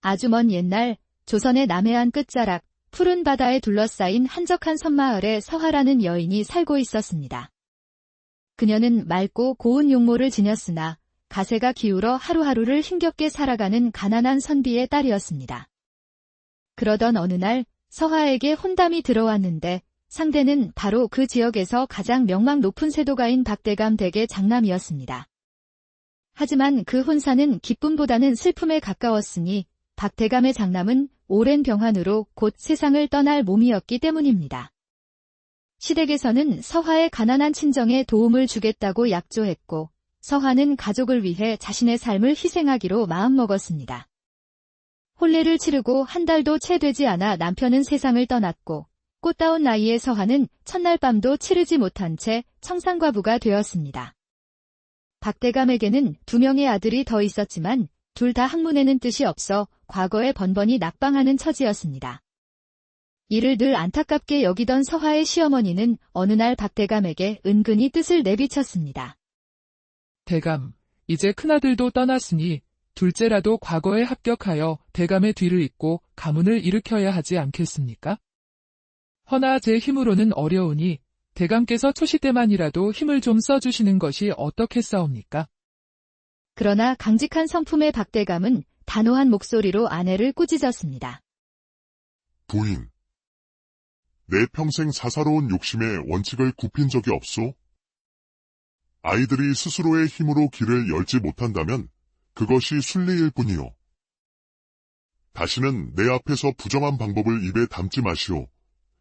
아주 먼 옛날 조선의 남해안 끝자락 푸른 바다에 둘러싸인 한적한 섬마을에 서하라는 여인이 살고 있었습니다. 그녀는 맑고 고운 용모를 지녔으나 가세가 기울어 하루하루를 힘겹게 살아가는 가난한 선비의 딸이었습니다. 그러던 어느 날 서하에게 혼담이 들어왔는데 상대는 바로 그 지역에서 가장 명망 높은 세도가인 박대감 댁의 장남이었습니다. 하지만 그 혼사는 기쁨보다는 슬픔에 가까웠으니 박대감의 장남은 오랜 병환으로 곧 세상을 떠날 몸이었기 때문입니다. 시댁에서는 서하의 가난한 친정에 도움을 주겠다고 약조했고 서하는 가족을 위해 자신의 삶을 희생하기로 마음먹었습니다. 혼례를 치르고 한 달도 채 되지 않아 남편은 세상을 떠났고 꽃다운 나이의 서하는 첫날 밤도 치르지 못한 채 청산과부가 되었습니다. 박대감에게는 2명의 아들이 더 있었지만 둘 다 학문에는 뜻이 없어 과거에 번번이 낙방하는 처지였습니다. 이를 늘 안타깝게 여기던 서하의 시어머니는 어느 날 박대감에게 은근히 뜻을 내비쳤습니다. 대감, 이제 큰아들도 떠났으니 둘째라도 과거에 합격하여 대감의 뒤를 잇고 가문을 일으켜야 하지 않겠습니까? 허나 제 힘으로는 어려우니 대감께서 초시 때만이라도 힘을 좀 써주시는 것이 어떻겠사옵니까? 그러나 강직한 성품의 박대감은 단호한 목소리로 아내를 꾸짖었습니다. 부인, 내 평생 사사로운 욕심에 원칙을 굽힌 적이 없소? 아이들이 스스로의 힘으로 길을 열지 못한다면 그것이 순리일 뿐이요. 다시는 내 앞에서 부정한 방법을 입에 담지 마시오.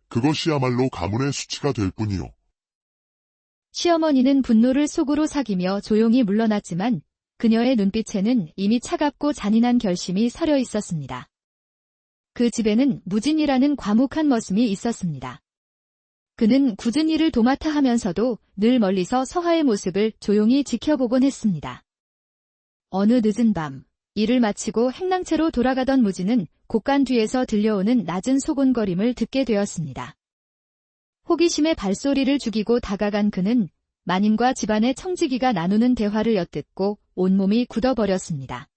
그것이야말로 가문의 수치가 될 뿐이요. 시어머니는 분노를 속으로 삭이며 조용히 물러났지만 그녀의 눈빛에는 이미 차갑고 잔인한 결심이 서려 있었습니다. 그 집에는 무진이라는 과묵한 머슴이 있었습니다. 그는 굳은 일을 도맡아 하면서도 늘 멀리서 서하의 모습을 조용히 지켜보곤 했습니다. 어느 늦은 밤, 일을 마치고 행랑채로 돌아가던 무진은 곡간 뒤에서 들려오는 낮은 소곤거림을 듣게 되었습니다. 호기심에 발소리를 죽이고 다가간 그는 마님과 집안의 청지기가 나누는 대화를 엿듣고 온몸이 굳어버렸습니다.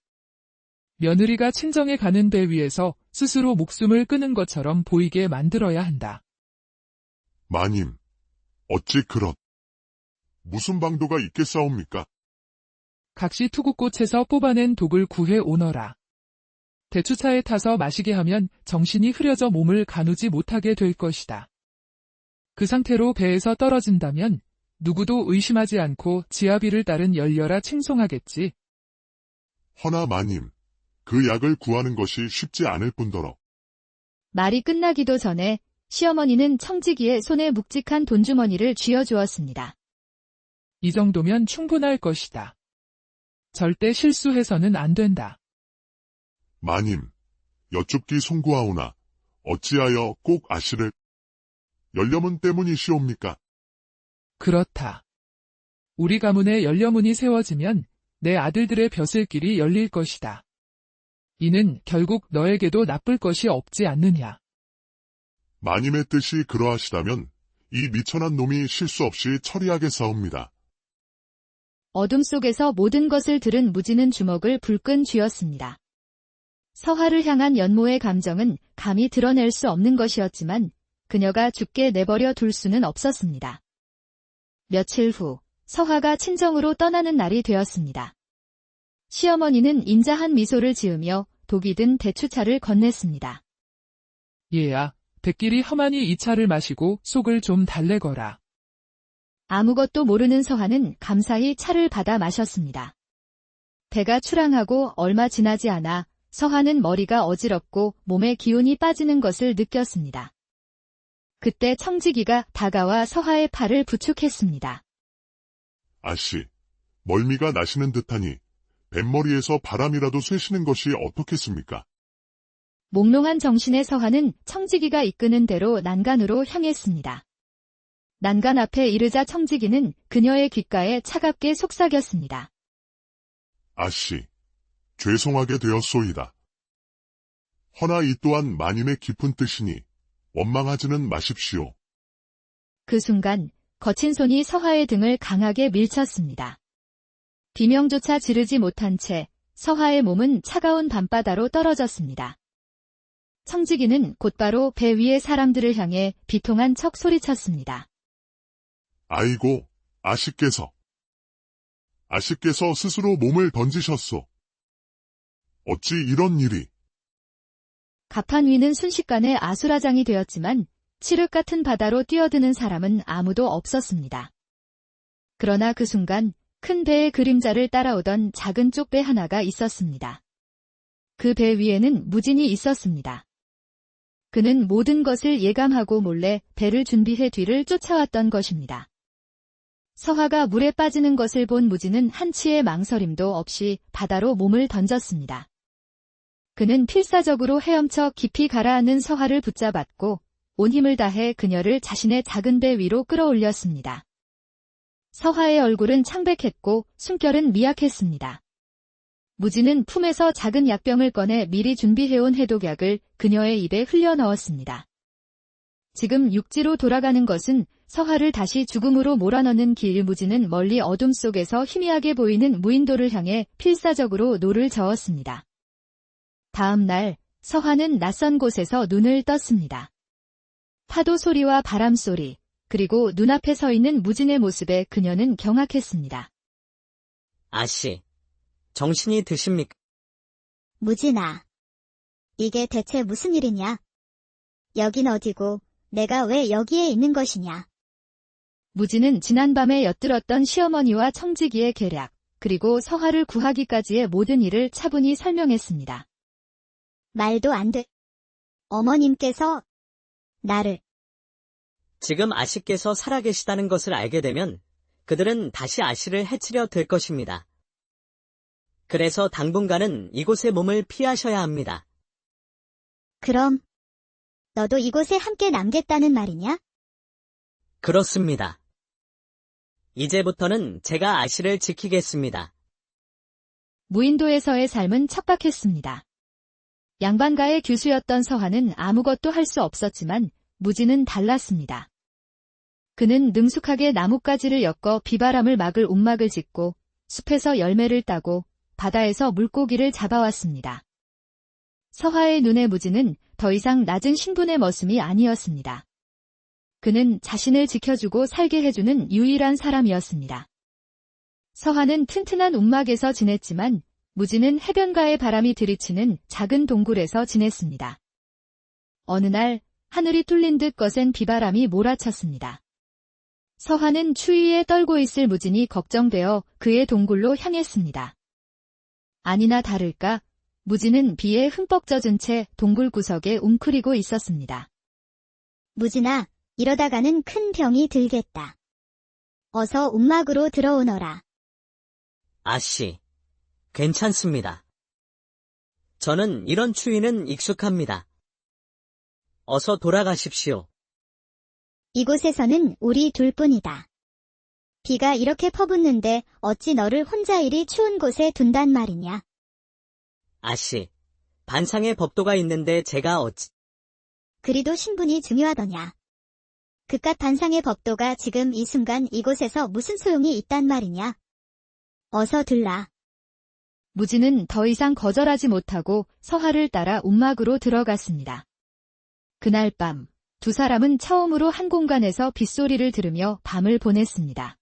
며느리가 친정에 가는 배 위에서 스스로 목숨을 끊은 것처럼 보이게 만들어야 한다. 마님, 어찌 그렇? 무슨 방도가 있겠사옵니까? 각시 투구꽃에서 뽑아낸 독을 구해 오너라. 대추차에 타서 마시게 하면 정신이 흐려져 몸을 가누지 못하게 될 것이다. 그 상태로 배에서 떨어진다면 누구도 의심하지 않고 지아비를 따른 열려라 칭송하겠지. 허나 마님, 그 약을 구하는 것이 쉽지 않을 뿐더러. 말이 끝나기도 전에 시어머니는 청지기의 손에 묵직한 돈주머니를 쥐어주었습니다. 이 정도면 충분할 것이다. 절대 실수해서는 안 된다. 마님, 여쭙기 송구하오나 어찌하여 꼭 아시를? 열려문 때문이시옵니까? 그렇다. 우리 가문에 열려문이 세워지면 내 아들들의 벼슬길이 열릴 것이다. 이는 결국 너에게도 나쁠 것이 없지 않느냐. 마님의 뜻이 그러하시다면 이 미천한 놈이 실수 없이 처리하겠사옵니다. 어둠 속에서 모든 것을 들은 무지는 주먹을 불끈 쥐었습니다. 서하를 향한 연모의 감정은 감히 드러낼 수 없는 것이었지만 그녀가 죽게 내버려 둘 수는 없었습니다. 며칠 후 서하가 친정으로 떠나는 날이 되었습니다. 시어머니는 인자한 미소를 지으며 독이 든 대추차를 건넸습니다. 얘야, 백길이 험하니 이 차를 마시고 속을 좀 달래거라. 아무것도 모르는 서하는 감사히 차를 받아 마셨습니다. 배가 출항하고 얼마 지나지 않아 서하는 머리가 어지럽고 몸에 기운이 빠지는 것을 느꼈습니다. 그때 청지기가 다가와 서하의 팔을 부축했습니다. 아씨, 멀미가 나시는 듯하니 뱃머리에서 바람이라도 쐬시는 것이 어떻겠습니까? 몽롱한 정신의 서하는 청지기가 이끄는 대로 난간으로 향했습니다. 난간 앞에 이르자 청지기는 그녀의 귓가에 차갑게 속삭였습니다. 아씨, 죄송하게 되었소이다. 허나 이 또한 마님의 깊은 뜻이니 원망하지는 마십시오. 그 순간 거친 손이 서하의 등을 강하게 밀쳤습니다. 비명조차 지르지 못한 채 서화의 몸은 차가운 밤바다로 떨어졌습니다. 청지기는 곧바로 배 위의 사람들을 향해 비통한 척 소리쳤습니다. 아이고, 아씨께서 스스로 몸을 던지셨소. 어찌 이런 일이? 갑판 위는 순식간에 아수라장이 되었지만 칠흑 같은 바다로 뛰어드는 사람은 아무도 없었습니다. 그러나 그 순간 큰 배의 그림자를 따라오던 작은 쪽배 하나가 있었습니다. 그 배 위에는 무진이 있었습니다. 그는 모든 것을 예감하고 몰래 배를 준비해 뒤를 쫓아왔던 것입니다. 서화가 물에 빠지는 것을 본 무진은 한치의 망설임도 없이 바다로 몸을 던졌습니다. 그는 필사적으로 헤엄쳐 깊이 가라앉는 서화를 붙잡았고 온 힘을 다해 그녀를 자신의 작은 배 위로 끌어올렸습니다. 서화의 얼굴은 창백했고 숨결은 미약했습니다. 무진은 품에서 작은 약병을 꺼내 미리 준비해온 해독약을 그녀의 입에 흘려 넣었습니다. 지금 육지로 돌아가는 것은 서화를 다시 죽음으로 몰아넣는 길. 무진은 멀리 어둠 속에서 희미하게 보이는 무인도를 향해 필사적으로 노를 저었습니다. 다음 날 서화는 낯선 곳에서 눈을 떴습니다. 파도 소리와 바람 소리, 그리고 눈앞에 서 있는 무진의 모습에 그녀는 경악했습니다. 아씨, 정신이 드십니까? 무진아, 이게 대체 무슨 일이냐? 여긴 어디고 내가 왜 여기에 있는 것이냐? 무진은 지난밤에 엿들었던 시어머니와 청지기의 계략, 그리고 서화를 구하기까지의 모든 일을 차분히 설명했습니다. 말도 안 돼. 어머님께서 나를. 지금 아씨께서 살아계시다는 것을 알게 되면 그들은 다시 아씨를 해치려 들 것입니다. 그래서 당분간은 이곳의 몸을 피하셔야 합니다. 그럼 너도 이곳에 함께 남겠다는 말이냐? 그렇습니다. 이제부터는 제가 아씨를 지키겠습니다. 무인도에서의 삶은 척박했습니다. 양반가의 규수였던 서화는 아무것도 할 수 없었지만 무진은 달랐습니다. 그는 능숙하게 나뭇가지를 엮어 비바람을 막을 움막을 짓고 숲에서 열매를 따고 바다에서 물고기를 잡아왔습니다. 서화의 눈에 무진은 더 이상 낮은 신분의 머슴이 아니었습니다. 그는 자신을 지켜주고 살게 해주는 유일한 사람이었습니다. 서화는 튼튼한 움막에서 지냈지만 무진은 해변가의 바람이 들이치는 작은 동굴에서 지냈습니다. 어느 날 하늘이 뚫린 듯 거센 비바람이 몰아쳤습니다. 서화는 추위에 떨고 있을 무진이 걱정되어 그의 동굴로 향했습니다. 아니나 다를까 무진은 비에 흠뻑 젖은 채 동굴 구석에 웅크리고 있었습니다. 무진아, 이러다가는 큰 병이 들겠다. 어서 움막으로 들어오너라. 아씨, 괜찮습니다. 저는 이런 추위는 익숙합니다. 어서 돌아가십시오. 이곳에서는 우리 둘뿐이다. 비가 이렇게 퍼붓는데 어찌 너를 혼자 이리 추운 곳에 둔단 말이냐? 아씨, 반상의 법도가 있는데 제가 어찌... 그리도 신분이 중요하더냐? 그깟 반상의 법도가 지금 이 순간 이곳에서 무슨 소용이 있단 말이냐? 어서 들라. 무진은 더 이상 거절하지 못하고 서화를 따라 움막으로 들어갔습니다. 그날 밤, 두 사람은 처음으로 한 공간에서 빗소리를 들으며 밤을 보냈습니다.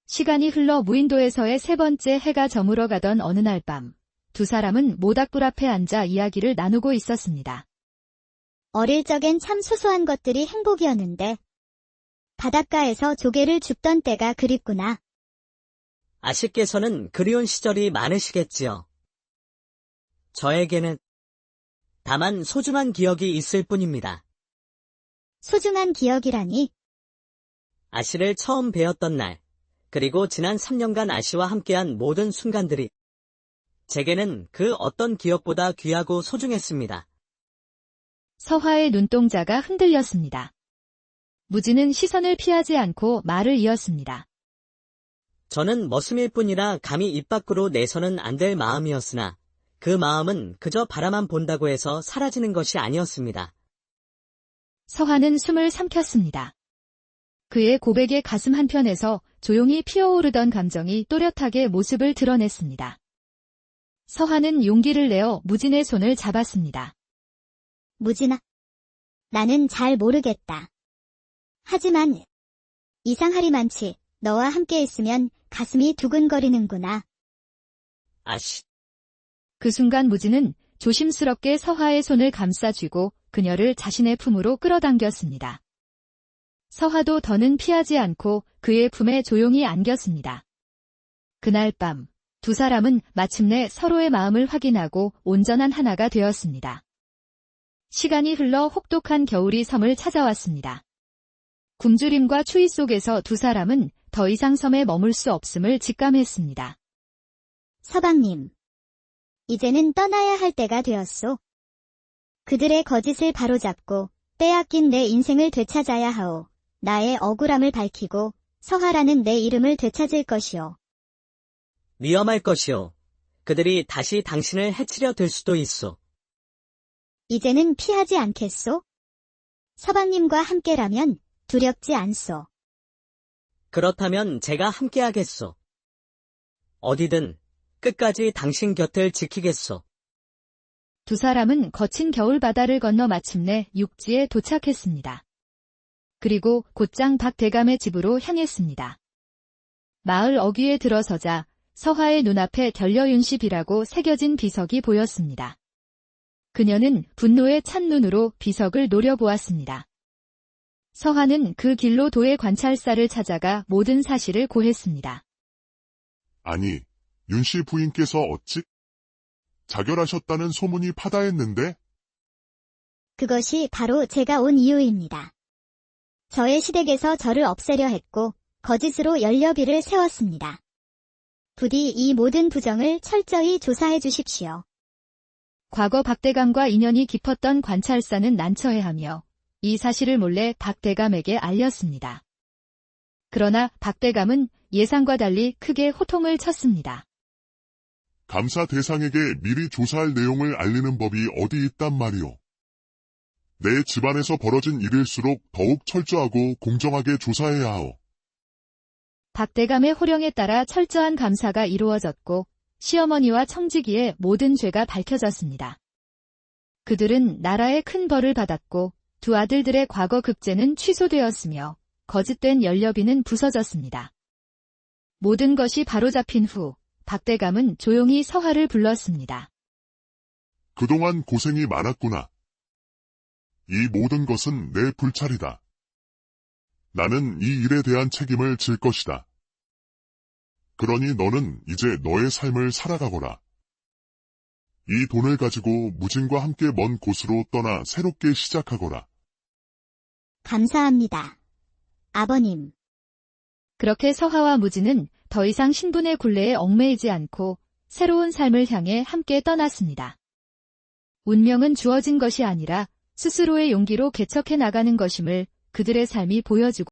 시간이 흘러 무인도에서의 세 번째 해가 저물어 가던 어느 날 밤, 두 사람은 모닥불 앞에 앉아 이야기를 나누고 있었습니다. 어릴 적엔 참 소소한 것들이 행복이었는데 바닷가에서 조개를 줍던 때가 그립구나. 아씨께서는 그리운 시절이 많으시겠지요. 저에게는 다만 소중한 기억이 있을 뿐입니다. 소중한 기억이라니? 아씨를 처음 뵈었던 날, 그리고 지난 3년간 아씨와 함께한 모든 순간들이 제게는 그 어떤 기억보다 귀하고 소중했습니다. 서화의 눈동자가 흔들렸습니다. 무진은 시선을 피하지 않고 말을 이었습니다. 저는 머슴일 뿐이라 감히 입 밖으로 내서는 안 될 마음이었으나 그 마음은 그저 바라만 본다고 해서 사라지는 것이 아니었습니다. 서화는 숨을 삼켰습니다. 그의 고백의 가슴 한편에서 조용히 피어오르던 감정이 또렷하게 모습을 드러냈습니다. 서화는 용기를 내어 무진의 손을 잡았습니다. 무진아. 나는 잘 모르겠다. 하지만 이상하리만치 너와 함께 있으면 가슴이 두근거리는구나. 아씨, 그 순간 무진은 조심스럽게 서화의 손을 감싸쥐고 그녀를 자신의 품으로 끌어당겼습니다. 서화도 더는 피하지 않고 그의 품에 조용히 안겼습니다. 그날 밤, 두 사람은 마침내 서로의 마음을 확인하고 온전한 하나가 되었습니다. 시간이 흘러 혹독한 겨울이 섬을 찾아왔습니다. 굶주림과 추위 속에서 두 사람은 더 이상 섬에 머물 수 없음을 직감했습니다. 서방님. 이제는 떠나야 할 때가 되었소. 그들의 거짓을 바로잡고 빼앗긴 내 인생을 되찾아야 하오. 나의 억울함을 밝히고 서화라는 내 이름을 되찾을 것이오. 위험할 것이오. 그들이 다시 당신을 해치려 들 수도 있어. 이제는 피하지 않겠소? 서방님과 함께라면 두렵지 않소. 그렇다면 제가 함께하겠소. 어디든 끝까지 당신 곁을 지키겠소. 두 사람은 거친 겨울 바다를 건너 마침내 육지에 도착했습니다. 그리고 곧장 박대감의 집으로 향했습니다. 마을 어귀에 들어서자 서화의 눈앞에 결려윤십이라고 새겨진 비석이 보였습니다. 그녀는 분노에 찬 눈으로 비석을 노려보았습니다. 서화는 그 길로 도의 관찰사를 찾아가 모든 사실을 고했습니다. 아니, 윤씨 부인께서 어찌 자결하셨다는 소문이 파다했는데? 그것이 바로 제가 온 이유입니다. 저의 시댁에서 저를 없애려 했고 거짓으로 연료비를 세웠습니다. 부디 이 모든 부정을 철저히 조사해 주십시오. 과거 박대감과 인연이 깊었던 관찰사는 난처해하며 이 사실을 몰래 박대감에게 알렸습니다. 그러나 박대감은 예상과 달리 크게 호통을 쳤습니다. 감사 대상에게 미리 조사할 내용을 알리는 법이 어디 있단 말이오. 내 집안에서 벌어진 일일수록 더욱 철저하고 공정하게 조사해야 하오. 박대감의 호령에 따라 철저한 감사가 이루어졌고 시어머니와 청지기의 모든 죄가 밝혀졌습니다. 그들은 나라의 큰 벌을 받았고 두 아들들의 과거 급제는 취소되었으며 거짓된 연료비는 부서졌습니다. 모든 것이 바로잡힌 후 박대감은 조용히 서화를 불렀습니다. 그동안 고생이 많았구나. 이 모든 것은 내 불찰이다. 나는 이 일에 대한 책임을 질 것이다. 그러니 너는 이제 너의 삶을 살아가거라. 이 돈을 가지고 무진과 함께 먼 곳으로 떠나 새롭게 시작하거라. 감사합니다. 아버님. 그렇게 서화와 무진은 더 이상 신분의 굴레에 얽매이지 않고 새로운 삶을 향해 함께 떠났습니다. 운명은 주어진 것이 아니라 스스로의 용기로 개척해 나가는 것임을 그들의 삶이 보여주고